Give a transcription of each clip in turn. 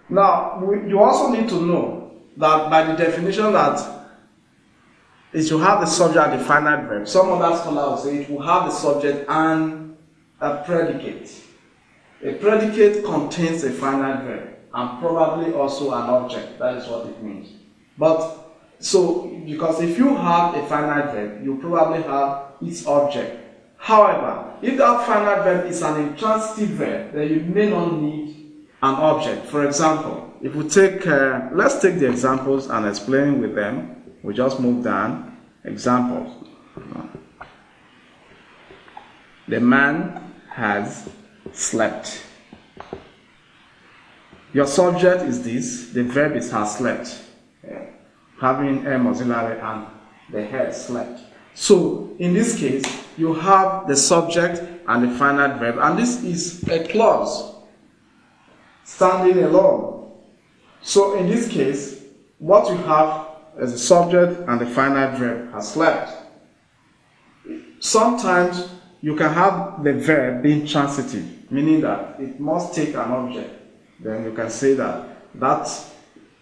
Now, you also need to know that by the definition that it should have the subject and the finite verb. Some other scholars will say it will have the subject and a predicate. A predicate contains a finite verb and probably also an object. That is what it means. But so, because if you have a finite verb, you probably have its object. However, if that finite verb is an intransitive verb, then you may not need an object. For example, if we take, let's take the examples and explain with them. We just move down. Examples. The man has slept. Your subject is this. The verb is has slept. Having M auxiliary and the head slept. So, in this case, you have the subject and the finite verb, and this is a clause standing alone. So, in this case, what you have is the subject and the finite verb has slept. Sometimes you can have the verb being transitive, meaning that it must take an object. Then you can say that that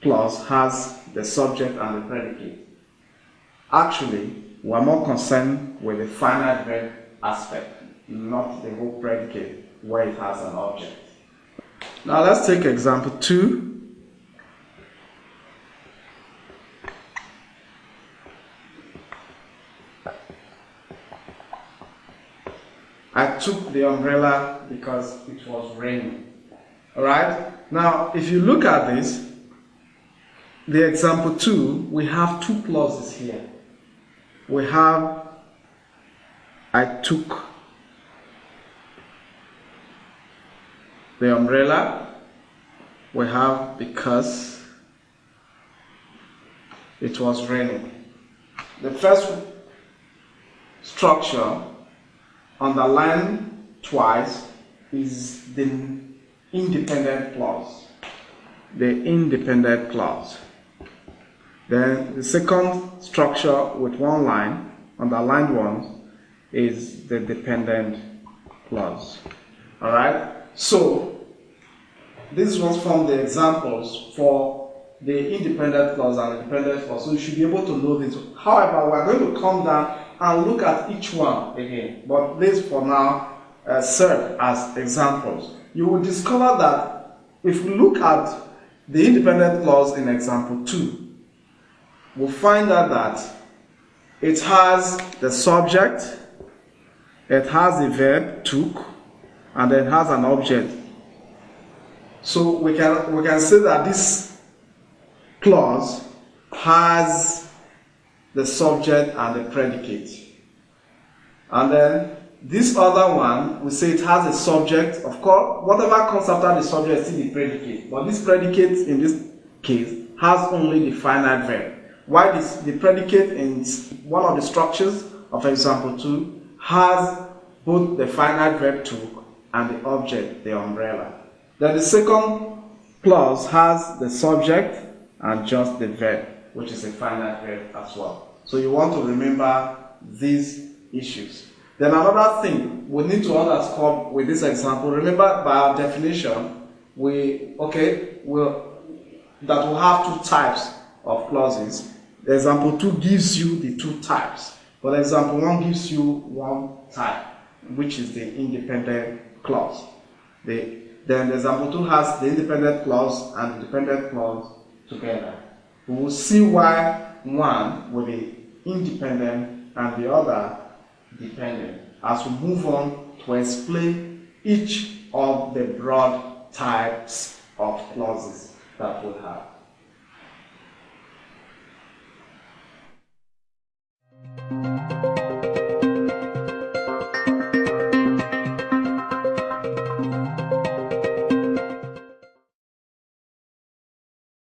clause has the subject and the predicate. Actually, we are more concerned with the finite verb aspect, not the whole predicate where it has an object. Now let's take example 2. I took the umbrella because it was raining. Alright? Now, if you look at this, the example 2, we have two clauses here. We have I took the umbrella. We have because it was raining. The first structure underlined twice is the independent clause. The independent clause. Then the second structure with one line, underlined one, is the dependent clause. Alright? So, this was from the examples for the independent clause and the dependent clause. So you should be able to know this. However, we are going to come down and look at each one again. But this for now serve as examples. You will discover that if we look at the independent clause in example 2, we'll find out that it has the subject, it has the verb took, and then it has an object. So we can say that this clause has the subject and the predicate. And then this other one, we say it has a subject. Of course, whatever comes after the subject is still the predicate. But this predicate in this case has only the finite verb. While the predicate in one of the structures of example 2 has both the finite verb took and the object, the umbrella. Then the second clause has the subject and just the verb, which is a finite verb as well. So you want to remember these issues. Then another thing we need to underscore with this example, remember by our definition, we have two types of clauses. The example 2 gives you the two types, but example 1 gives you one type, which is the independent clause. Then the example 2 has the independent clause and the dependent clause together. We will see why one will be independent and the other dependent as we move on to explain each of the broad types of clauses that we have.